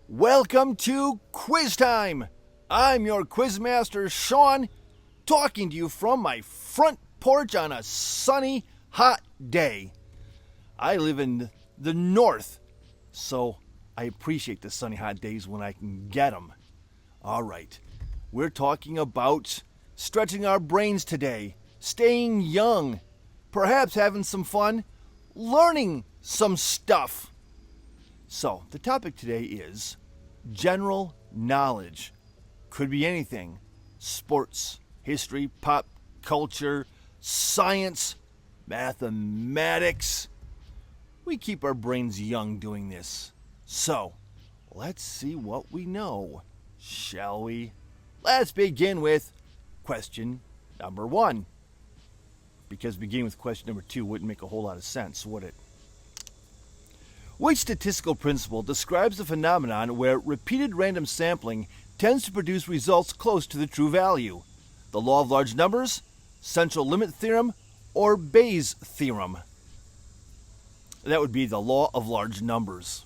Welcome to Quiz Time. I'm your quizmaster, Sean, talking to you from my front porch on a sunny, hot day. I live in the north, so I appreciate the sunny, hot days when I can get them. All right, we're talking about stretching our brains today, staying young, perhaps having some fun, learning some stuff. So, the topic today is general knowledge. Could be anything: sports, history, pop culture, science, mathematics. We keep our brains young doing this. So, let's see what we know, shall we? Let's begin with question number 1. Because beginning with question number 2 wouldn't make a whole lot of sense, would it? Which statistical principle describes the phenomenon where repeated random sampling tends to produce results close to the true value? The law of large numbers, central limit theorem, or Bayes' theorem? That would be the law of large numbers.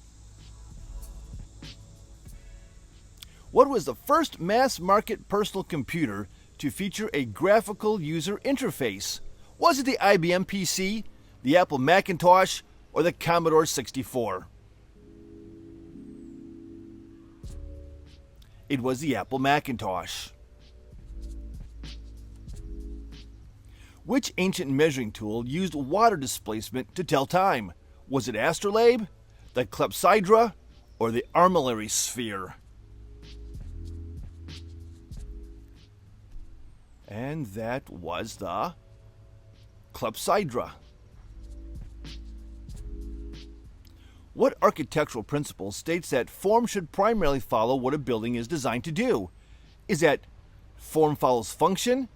What was the first mass-market personal computer to feature a graphical user interface? Was it the IBM PC, the Apple Macintosh, or the Commodore 64? It was the Apple Macintosh. Which ancient measuring tool used water displacement to tell time? Was it astrolabe, the clepsydra, or the armillary sphere? And that was the clepsydra. What architectural principle states that form should primarily follow what a building is designed to do? Is that form follows function,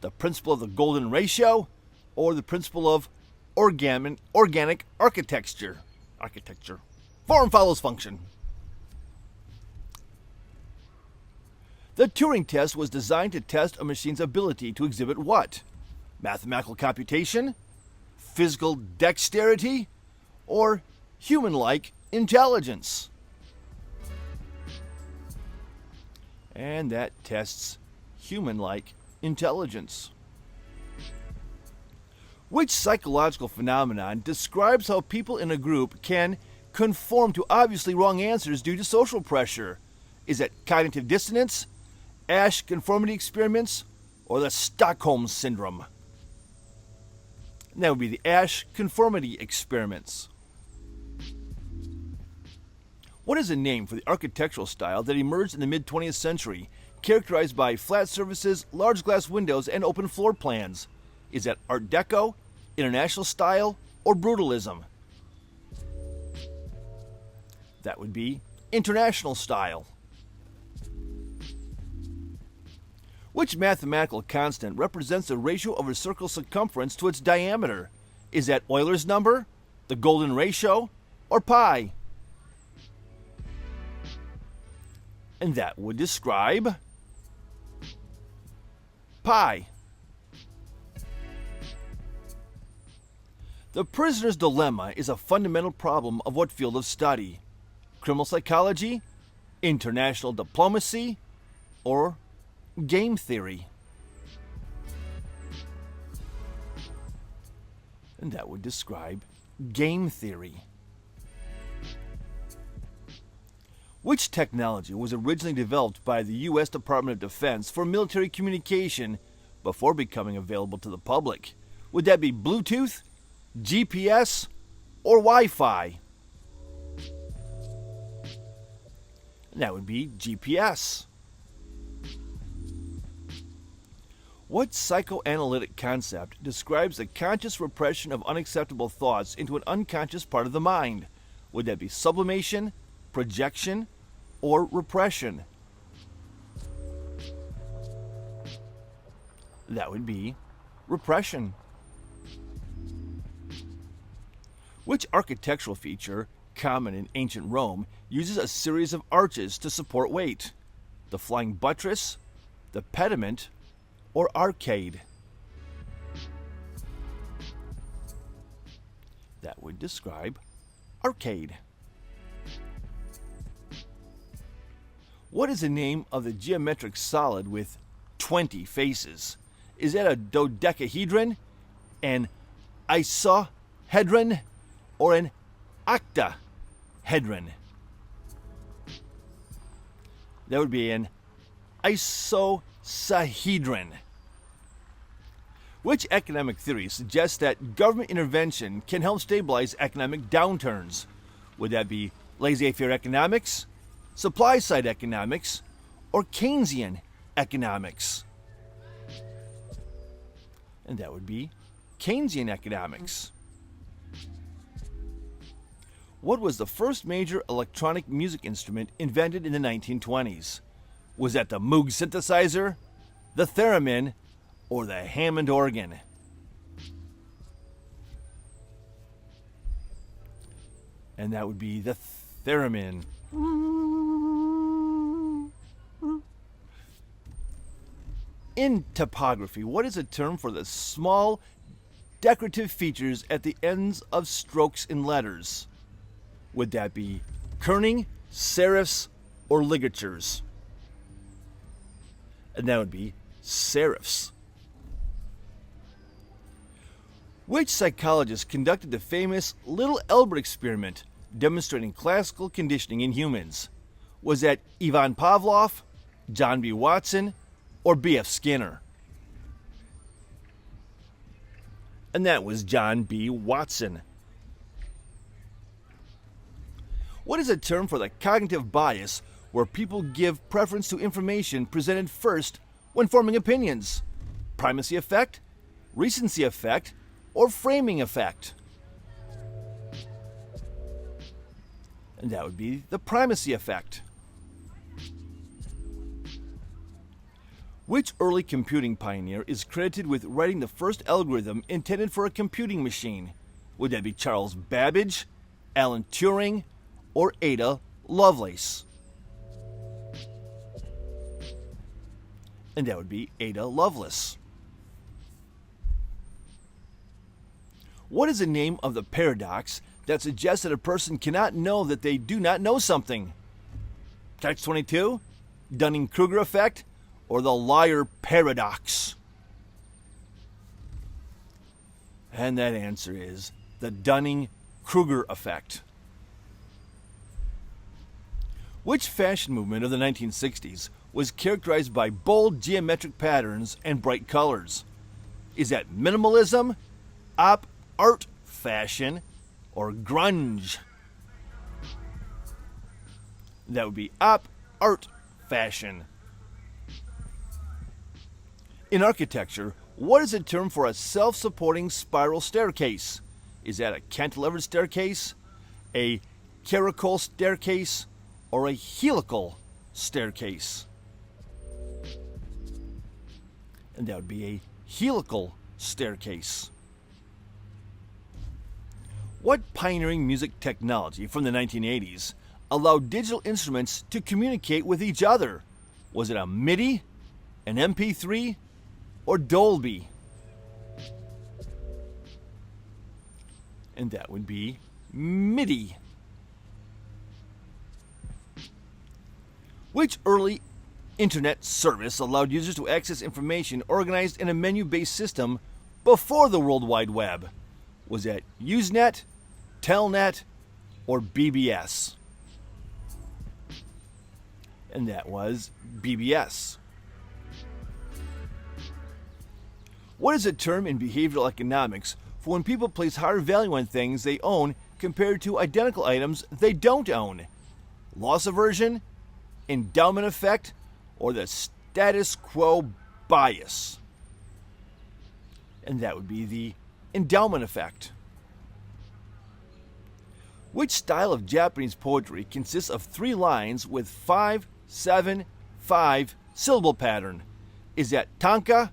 the principle of the golden ratio, or the principle of organic architecture? Form follows function. The Turing test was designed to test a machine's ability to exhibit what? Mathematical computation, physical dexterity, or human-like intelligence? And that tests human-like intelligence. Which psychological phenomenon describes how people in a group can conform to obviously wrong answers due to social pressure? Is it cognitive dissonance, Asch conformity experiments, or the Stockholm syndrome? And that would be the Asch conformity experiments. What is a name for the architectural style that emerged in the mid-20th century, characterized by flat surfaces, large glass windows, and open floor plans? Is that Art Deco, International Style, or Brutalism? That would be International Style. Which mathematical constant represents the ratio of a circle's circumference to its diameter? Is that Euler's number, the golden ratio, or pi? And that would describe pi. The prisoner's dilemma is a fundamental problem of what field of study? Criminal psychology, international diplomacy, or game theory? And that would describe game theory. Which technology was originally developed by the U.S. Department of Defense for military communication before becoming available to the public? Would that be Bluetooth, GPS, or Wi-Fi? And that would be GPS. What psychoanalytic concept describes the conscious repression of unacceptable thoughts into an unconscious part of the mind? Would that be sublimation, projection, or repression? That would be repression. Which architectural feature, common in ancient Rome, uses a series of arches to support weight? The flying buttress, the pediment, or arcade? That would describe arcade. What is the name of the geometric solid with 20 faces? Is that a dodecahedron, an isohedron, or an octahedron? That would be an isosahedron. Which economic theory suggests that government intervention can help stabilize economic downturns? Would that be laissez-faire economics, supply-side economics, or Keynesian economics? And that would be Keynesian economics. What was the first major electronic music instrument invented in the 1920s? Was that the Moog synthesizer, the theremin, or the Hammond organ? And that would be the theremin. In typography, what is a term for the small decorative features at the ends of strokes in letters? Would that be kerning, serifs, or ligatures? And that would be serifs. Which psychologist conducted the famous Little Albert experiment demonstrating classical conditioning in humans? Was that Ivan Pavlov, John B. Watson, or B.F. Skinner? And that was John B. Watson. What is a term for the cognitive bias where people give preference to information presented first when forming opinions? Primacy effect, recency effect, or framing effect? And that would be the primacy effect. Which early computing pioneer is credited with writing the first algorithm intended for a computing machine? Would that be Charles Babbage, Alan Turing, or Ada Lovelace? And that would be Ada Lovelace. What is the name of the paradox that suggests that a person cannot know that they do not know something? Catch-22, Dunning-Kruger effect, or the liar paradox? And that answer is the Dunning-Kruger effect. Which fashion movement of the 1960s was characterized by bold geometric patterns and bright colors? Is that minimalism, op art fashion, or grunge? That would be op art fashion. In architecture, what is the term for a self-supporting spiral staircase? Is that a cantilevered staircase, a caracol staircase, or a helical staircase? And that would be a helical staircase. What pioneering music technology from the 1980s allowed digital instruments to communicate with each other? Was it a MIDI, an MP3, or Dolby? And that would be MIDI. Which early internet service allowed users to access information organized in a menu-based system before the World Wide Web? Was that Usenet, Telnet, or BBS? And that was BBS. What is a term in behavioral economics for when people place higher value on things they own compared to identical items they don't own? Loss aversion, endowment effect, or the status quo bias? And that would be the endowment effect. Which style of Japanese poetry consists of 3 lines with 5-7-5 syllable pattern? Is that tanka,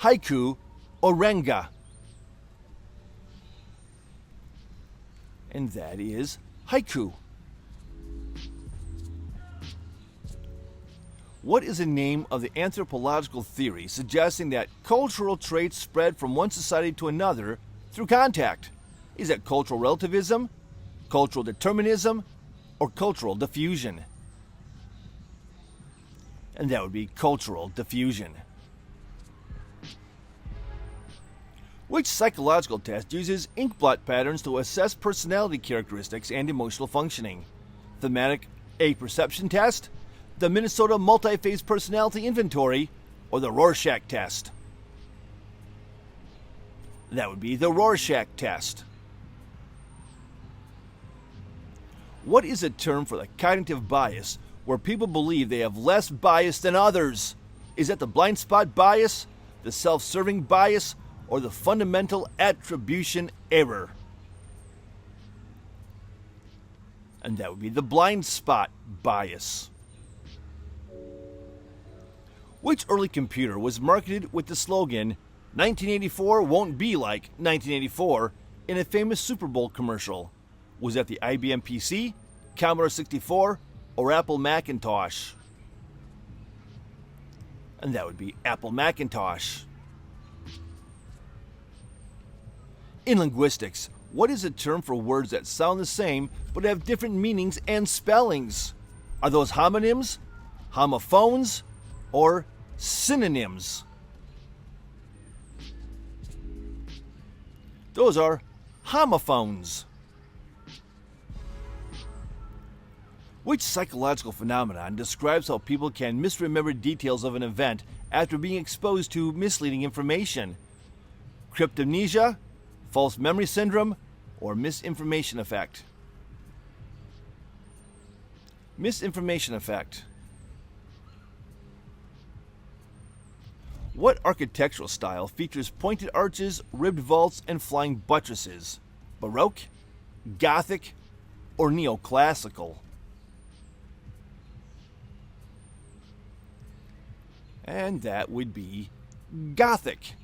haiku, or renga? And that is haiku. What is the name of the anthropological theory suggesting that cultural traits spread from one society to another through contact? Is that cultural relativism, cultural determinism, or cultural diffusion? And that would be cultural diffusion. Which psychological test uses inkblot patterns to assess personality characteristics and emotional functioning? Thematic A-perception test, the Minnesota Multi-Phase Personality Inventory, or the Rorschach test? That would be the Rorschach test. What is a term for the cognitive bias where people believe they have less bias than others? Is that the blind spot bias, the self-serving bias, or the fundamental attribution error? And that would be the blind spot bias. Which early computer was marketed with the slogan, "1984 won't be like 1984," in a famous Super Bowl commercial? Was that the IBM PC, Commodore 64, or Apple Macintosh? And that would be Apple Macintosh. In linguistics, what is a term for words that sound the same but have different meanings and spellings? Are those homonyms, homophones, or synonyms? Those are homophones. Which psychological phenomenon describes how people can misremember details of an event after being exposed to misleading information? Cryptomnesia, false memory syndrome, or misinformation effect? Misinformation effect. What architectural style features pointed arches, ribbed vaults, and flying buttresses? Baroque, Gothic, or neoclassical? And that would be Gothic.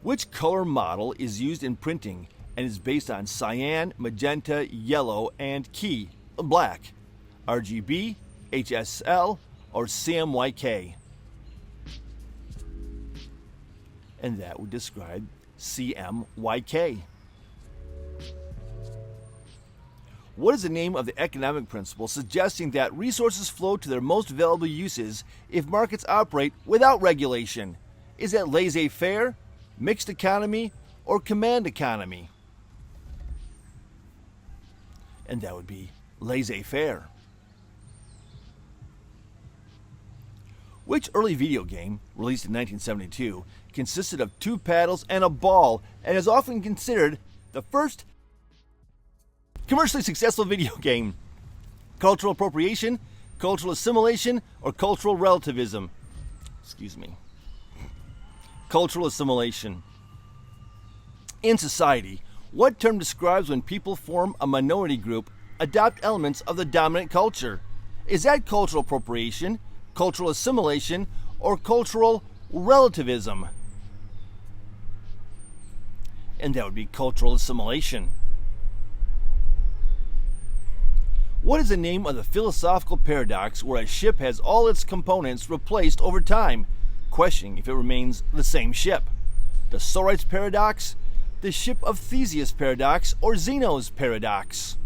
Which color model is used in printing and is based on cyan, magenta, yellow, and key, black? RGB, HSL, or CMYK? And that would describe CMYK. What is the name of the economic principle suggesting that resources flow to their most valuable uses if markets operate without regulation? Is that laissez-faire, mixed economy, or command economy? And that would be laissez-faire. Which early video game, released in 1972, consisted of 2 paddles and a ball and is often considered the first commercially successful video game? Cultural appropriation, cultural assimilation, or cultural relativism? Cultural assimilation. In society, what term describes when people form a minority group, adopt elements of the dominant culture? Is that cultural appropriation, cultural assimilation, or cultural relativism? And that would be cultural assimilation. What is the name of the philosophical paradox where a ship has all its components replaced over time, questioning if it remains the same ship? The Sorites paradox, the ship of Theseus paradox, or Zeno's paradox?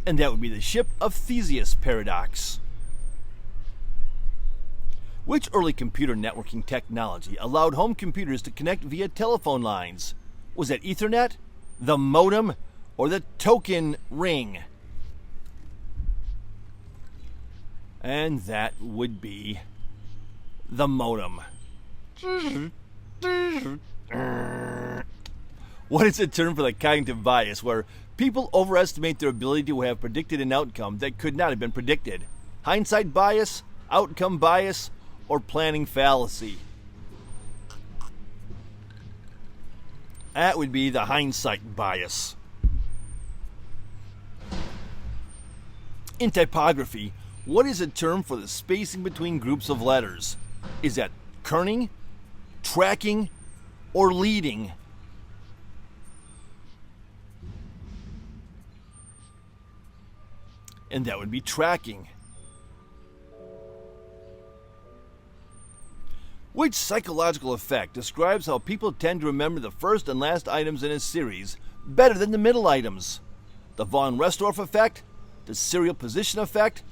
And that would be the ship of Theseus paradox. Which early computer networking technology allowed home computers to connect via telephone lines? Was it Ethernet, the modem, or the token ring? And that would be the modem. What is a term for the cognitive bias where people overestimate their ability to have predicted an outcome that could not have been predicted? Hindsight bias, outcome bias, or planning fallacy? That would be the hindsight bias. In typography, what is a term for the spacing between groups of letters? Is that kerning, tracking, or leading? And that would be tracking. Which psychological effect describes how people tend to remember the first and last items in a series better than the middle items? The von Restorff effect, the serial position effect,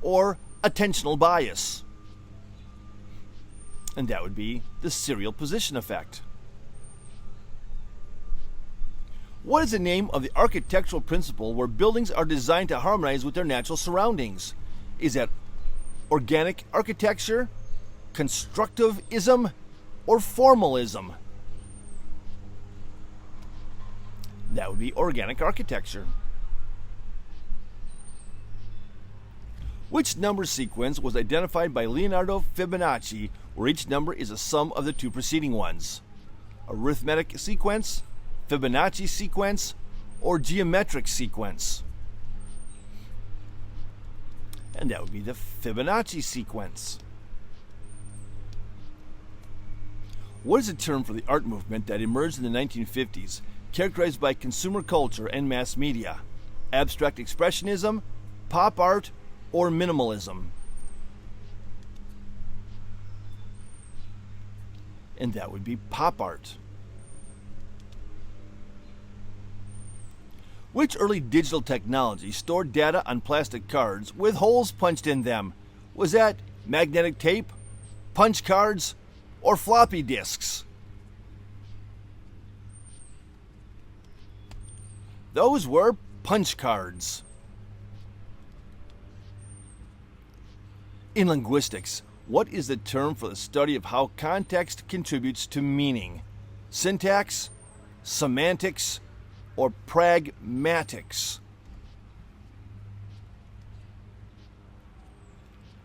or attentional bias? And that would be the serial position effect. What is the name of the architectural principle where buildings are designed to harmonize with their natural surroundings? Is that organic architecture, constructivism, or formalism? That would be organic architecture. Which number sequence was identified by Leonardo Fibonacci, where each number is a sum of the two preceding ones? Arithmetic sequence, Fibonacci sequence, or geometric sequence? And that would be the Fibonacci sequence. What is the term for the art movement that emerged in the 1950s, characterized by consumer culture and mass media? Abstract expressionism, pop art, or minimalism? And that would be pop art. Which early digital technology stored data on plastic cards with holes punched in them? Was that magnetic tape, punch cards, or floppy disks? Those were punch cards. In linguistics, what is the term for the study of how context contributes to meaning? Syntax, semantics, or pragmatics?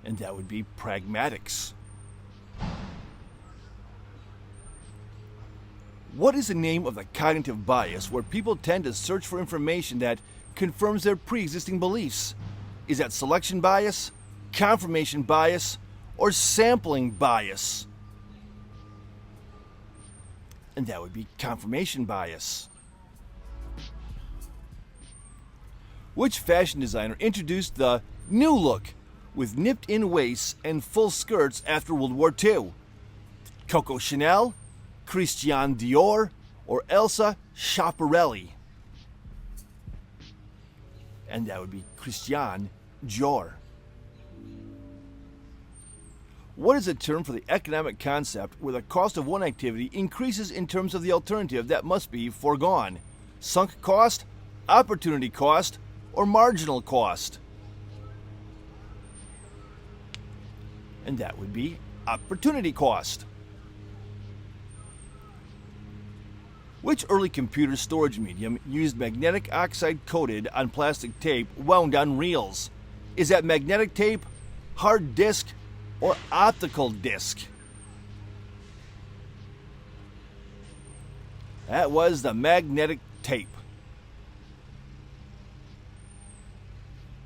And that would be pragmatics. What is the name of the cognitive bias where people tend to search for information that confirms their pre-existing beliefs? Is that selection bias, confirmation bias, or sampling bias? And that would be confirmation bias. Which fashion designer introduced the new look with nipped-in waists and full skirts after World War II? Coco Chanel, Christian Dior, or Elsa Schiaparelli? And that would be Christian Dior. What is the term for the economic concept where the cost of one activity increases in terms of the alternative that must be foregone? Sunk cost, opportunity cost, or marginal cost? And that would be opportunity cost. Which early computer storage medium used magnetic oxide coated on plastic tape wound on reels? Is that magnetic tape, hard disk, or optical disc? That was the magnetic tape.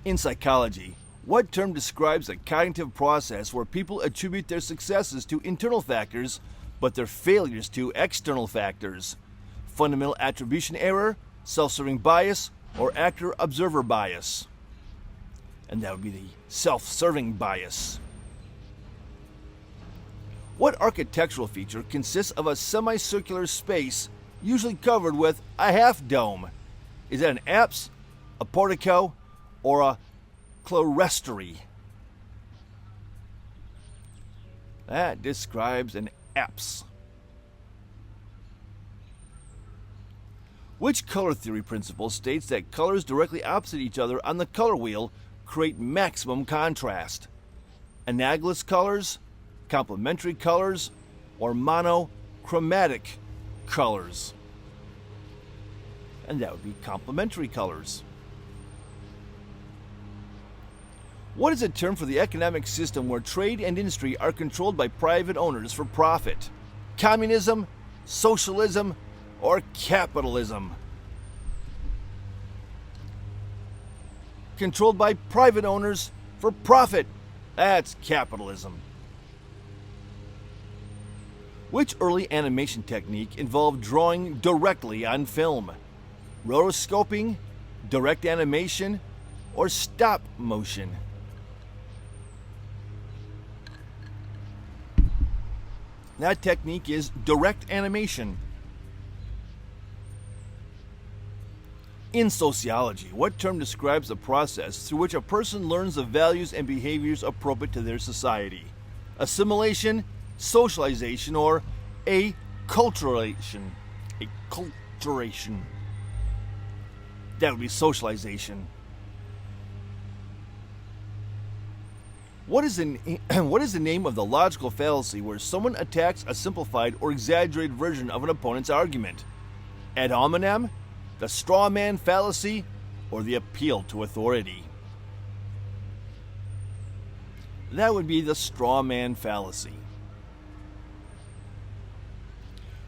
In psychology, what term describes a cognitive process where people attribute their successes to internal factors, but their failures to external factors? Fundamental attribution error, self-serving bias, or actor-observer bias? And that would be the self-serving bias. What architectural feature consists of a semicircular space usually covered with a half dome? Is that an apse, a portico, or a clerestory? That describes an apse. Which color theory principle states that colors directly opposite each other on the color wheel create maximum contrast? Analogous colors, complementary colors, or monochromatic colors? And that would be complementary colors. What is a term for the economic system where trade and industry are controlled by private owners for profit? Communism, socialism, or capitalism? Controlled by private owners for profit. That's capitalism. Which early animation technique involved drawing directly on film? Rotoscoping, direct animation, or stop motion? That technique is direct animation. In sociology, what term describes the process through which a person learns the values and behaviors appropriate to their society? Assimilation, socialization, or acculturation? Acculturation. That would be socialization. What is the name of the logical fallacy where someone attacks a simplified or exaggerated version of an opponent's argument? Ad hominem, the straw man fallacy, or the appeal to authority? That would be the straw man fallacy.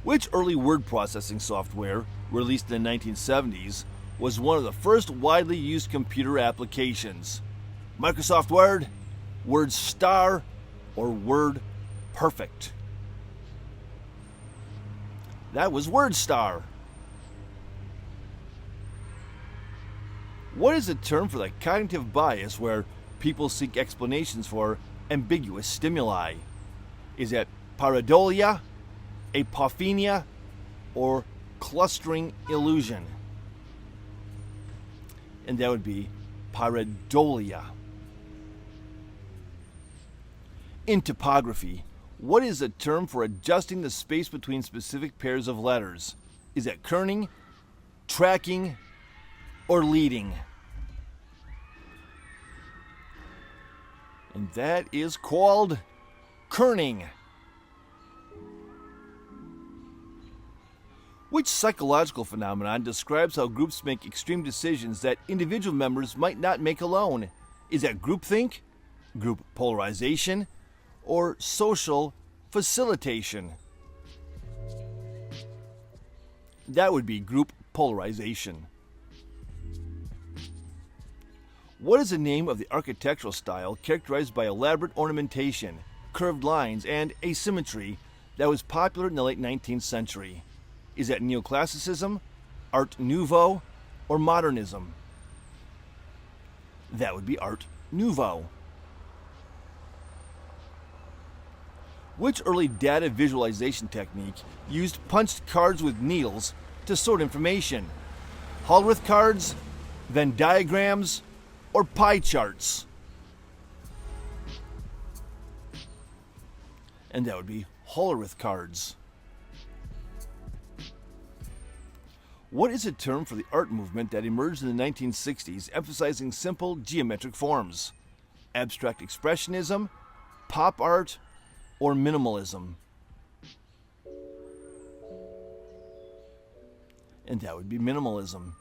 Which early word processing software, released in the 1970s, was one of the first widely used computer applications? Microsoft Word, Word Star, or Word Perfect? That was Word Star. What is the term for the cognitive bias where people seek explanations for ambiguous stimuli? Is it pareidolia, apophenia, or clustering illusion? And that would be pareidolia. In typography, what is the term for adjusting the space between specific pairs of letters? Is it kerning, tracking, or leading? And that is called kerning. Which psychological phenomenon describes how groups make extreme decisions that individual members might not make alone? Is that groupthink, group polarization, or social facilitation? That would be group polarization. What is the name of the architectural style characterized by elaborate ornamentation, curved lines, and asymmetry that was popular in the late 19th century? Is that neoclassicism, Art Nouveau, or modernism? That would be Art Nouveau. Which early data visualization technique used punched cards with needles to sort information? Hollerith cards, Venn diagrams, or pie charts? And that would be Hollerith cards. What is a term for the art movement that emerged in the 1960s emphasizing simple geometric forms? Abstract expressionism, pop art, or minimalism? And that would be minimalism.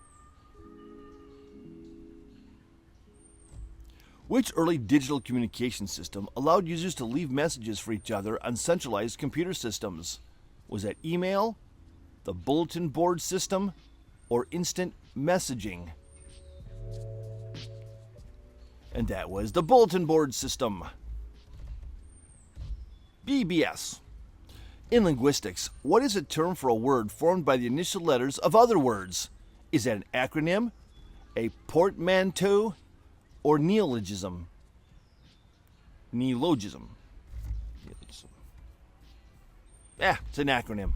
Which early digital communication system allowed users to leave messages for each other on centralized computer systems? Was that email, the bulletin board system, or instant messaging? And that was the bulletin board system. BBS. In linguistics, what is a term for a word formed by the initial letters of other words? Is that an acronym, a portmanteau, or neologism? Neologism. It's an acronym.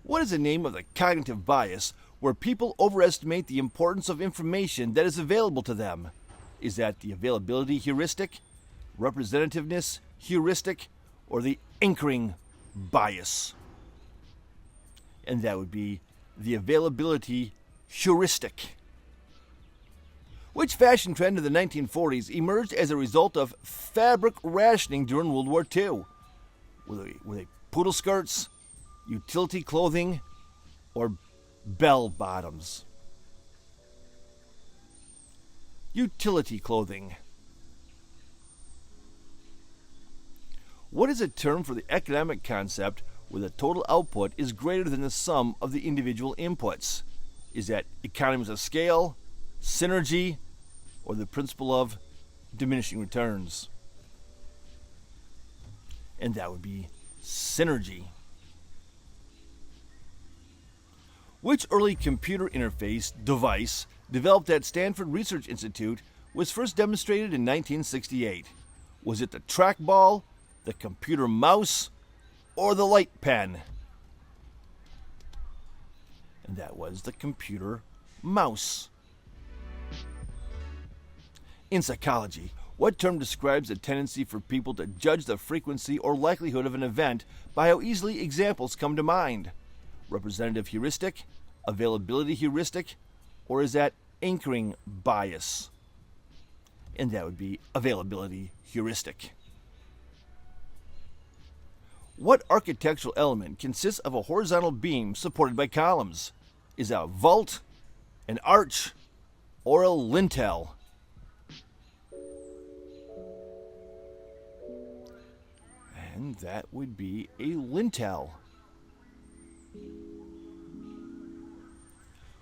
What is the name of the cognitive bias where people overestimate the importance of information that is available to them? Is that the availability heuristic, representativeness heuristic, or the anchoring bias? And that would be the availability heuristic. Which fashion trend of the 1940s emerged as a result of fabric rationing during World War II? Were they poodle skirts, utility clothing, or bell bottoms? Utility clothing. What is a term for the economic concept where the total output is greater than the sum of the individual inputs? Is that economies of scale, synergy, or the principle of diminishing returns? And that would be synergy. Which early computer interface device developed at Stanford Research Institute was first demonstrated in 1968? Was it the trackball, the computer mouse, or the light pen? And that was the computer mouse. In psychology, what term describes a tendency for people to judge the frequency or likelihood of an event by how easily examples come to mind? Representative heuristic, availability heuristic, or is that anchoring bias? And that would be availability heuristic. What architectural element consists of a horizontal beam supported by columns? Is that a vault, an arch, or a lintel? And that would be a lintel.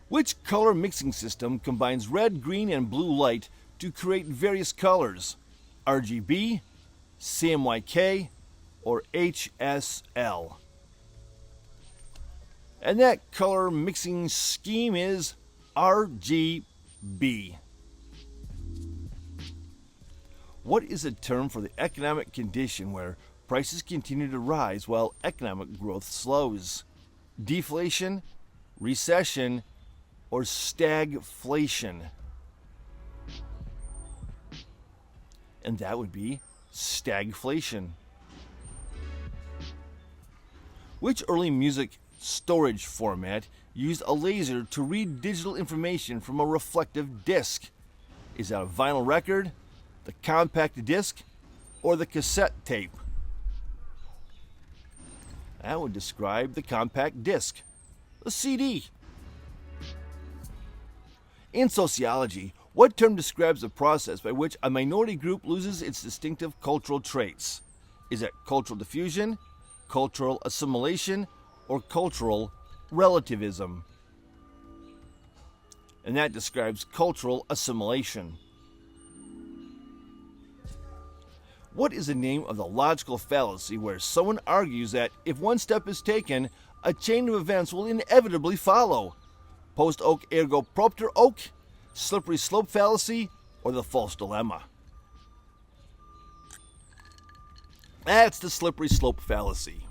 Which color mixing system combines red, green, and blue light to create various colors? RGB, CMYK, or HSL? And that color mixing scheme is RGB. What is a term for the economic condition where prices continue to rise while economic growth slows? Deflation, recession, or stagflation? And that would be stagflation. Which early music storage format used a laser to read digital information from a reflective disc? Is that a vinyl record, the compact disc, or the cassette tape? That would describe the compact disc, the CD. In sociology, what term describes the process by which a minority group loses its distinctive cultural traits? Is it cultural diffusion, cultural assimilation, or cultural relativism? And that describes cultural assimilation. What is the name of the logical fallacy where someone argues that if one step is taken, a chain of events will inevitably follow? Post hoc ergo propter hoc, slippery slope fallacy, or the false dilemma? That's the slippery slope fallacy.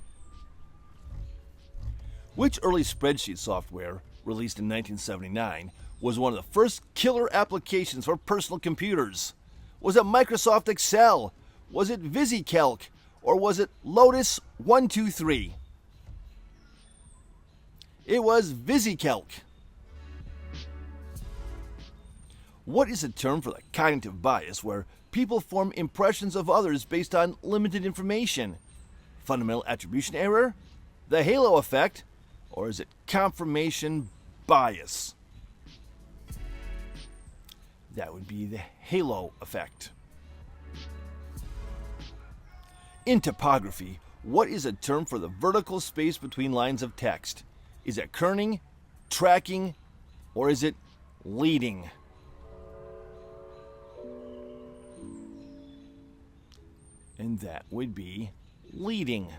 Which early spreadsheet software, released in 1979, was one of the first killer applications for personal computers? Was it Microsoft Excel? Was it VisiCalc? Or was it Lotus 123? It was VisiCalc. What is a term for the cognitive bias where people form impressions of others based on limited information? Fundamental attribution error? The halo effect? Or is it confirmation bias? That would be the halo effect. In typography, what is a term for the vertical space between lines of text? Is it kerning, tracking, or is it leading? And that would be leading.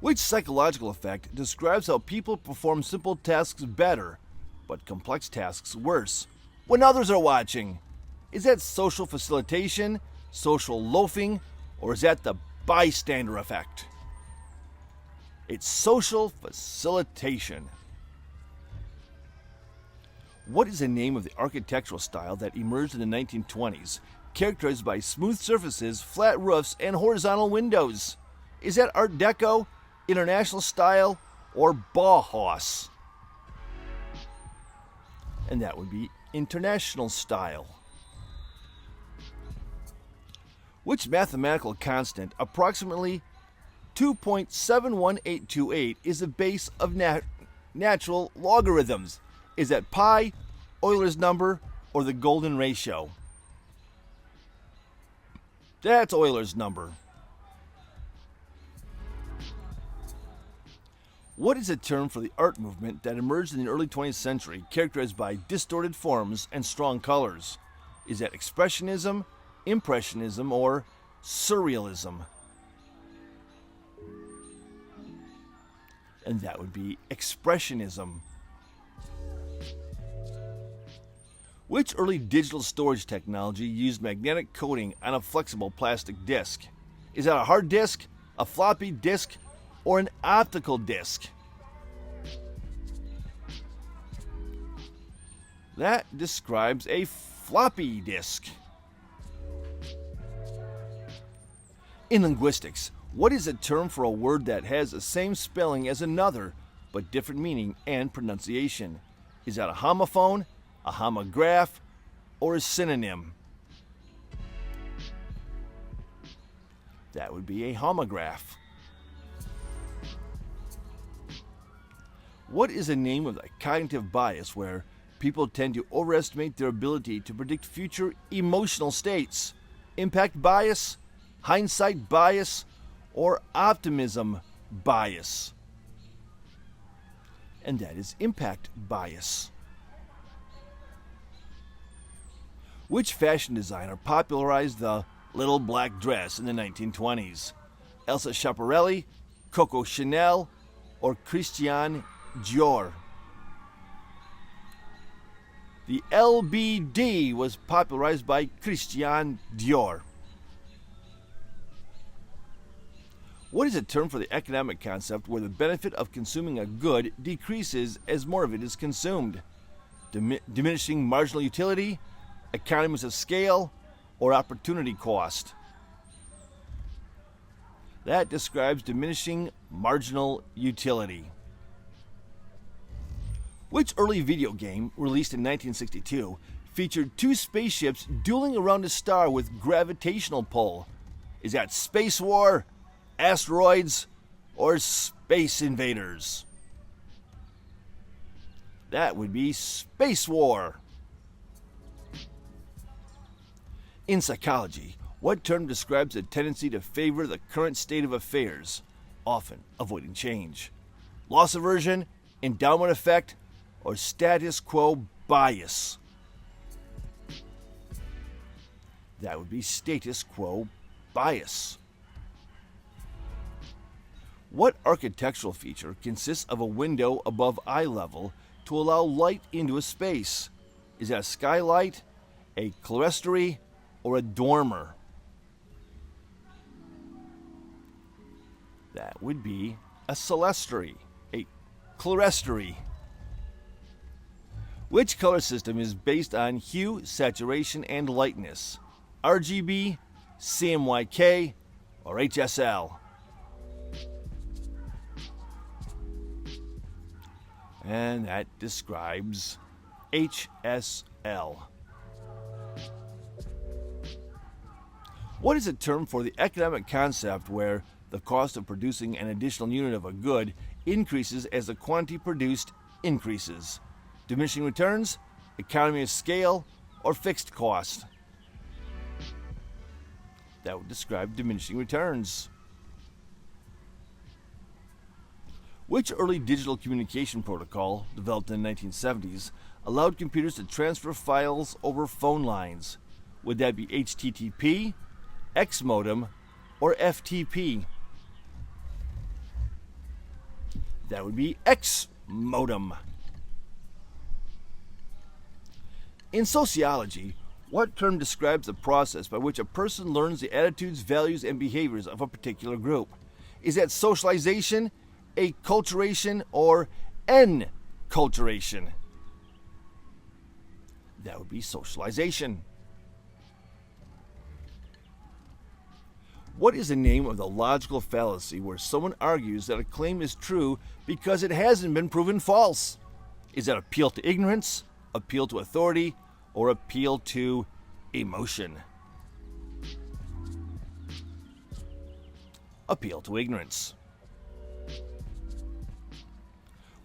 Which psychological effect describes how people perform simple tasks better, but complex tasks worse, when others are watching? Is that social facilitation, social loafing, or is that the bystander effect? It's social facilitation. What is the name of the architectural style that emerged in the 1920s, characterized by smooth surfaces, flat roofs, and horizontal windows? Is that Art Deco, International Style, or Bauhaus? And that would be International Style. Which mathematical constant, approximately 2.71828, is the base of natural logarithms? Is that pi, Euler's number, or the golden ratio? That's Euler's number. What is a term for the art movement that emerged in the early 20th century, characterized by distorted forms and strong colors? Is that expressionism, impressionism, or surrealism? And that would be expressionism. Which early digital storage technology used magnetic coating on a flexible plastic disc? Is that a hard disk, a floppy disk, or an optical disc? That describes a floppy disk. In linguistics, what is a term for a word that has the same spelling as another, but different meaning and pronunciation? Is that a homophone, a homograph, or a synonym? That would be a homograph. What is the name of the cognitive bias where people tend to overestimate their ability to predict future emotional states? Impact bias, hindsight bias, or optimism bias? And that is impact bias. Which fashion designer popularized the little black dress in the 1920s? Elsa Schiaparelli, Coco Chanel, or Christian Dior? The LBD was popularized by Christian Dior. What is a term for the economic concept where the benefit of consuming a good decreases as more of it is consumed? Diminishing marginal utility, economies of scale, or opportunity cost? That describes diminishing marginal utility. Which early video game, released in 1962, featured two spaceships dueling around a star with gravitational pull? Is that Space War, Asteroids, or Space Invaders? That would be Space War. In psychology, what term describes a tendency to favor the current state of affairs, often avoiding change? Loss aversion, endowment effect, or status quo bias? That would be status quo bias. What architectural feature consists of a window above eye level to allow light into a space? Is that a skylight, a clerestory, or a dormer? That would be a clerestory, a clerestory. Which color system is based on hue, saturation, and lightness? RGB, CMYK, or HSL? And that describes HSL. What is a term for the economic concept where the cost of producing an additional unit of a good increases as the quantity produced increases? Diminishing returns, economy of scale, or fixed cost? That would describe diminishing returns. Which early digital communication protocol, developed in the 1970s, allowed computers to transfer files over phone lines? Would that be HTTP, X modem, or FTP? That would be X modem. In sociology, what term describes the process by which a person learns the attitudes, values, and behaviors of a particular group? Is that socialization, acculturation, or enculturation? That would be socialization. What is the name of the logical fallacy where someone argues that a claim is true because it hasn't been proven false? Is that appeal to ignorance, appeal to authority, or appeal to emotion? Appeal to ignorance.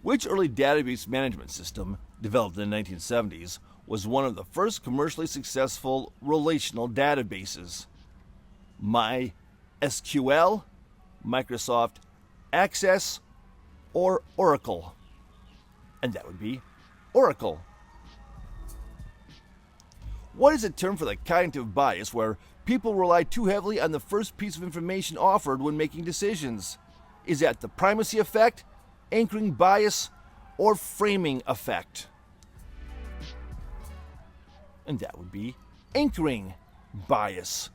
Which early database management system, developed in the 1970s, was one of the first commercially successful relational databases? MySQL, Microsoft Access, or Oracle? And that would be Oracle. What is a term for the cognitive bias where people rely too heavily on the first piece of information offered when making decisions? Is that the primacy effect, anchoring bias, or framing effect? And that would be anchoring bias.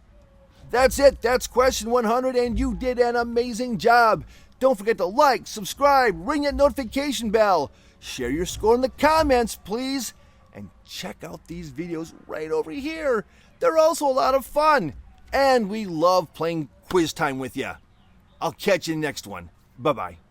That's it. That's question 100, and you did an amazing job. Don't forget to like, subscribe, ring that notification bell. Share your score in the comments, please. And check out these videos right over here. They're also a lot of fun. And we love playing quiz time with you. I'll catch you next one. Bye-bye.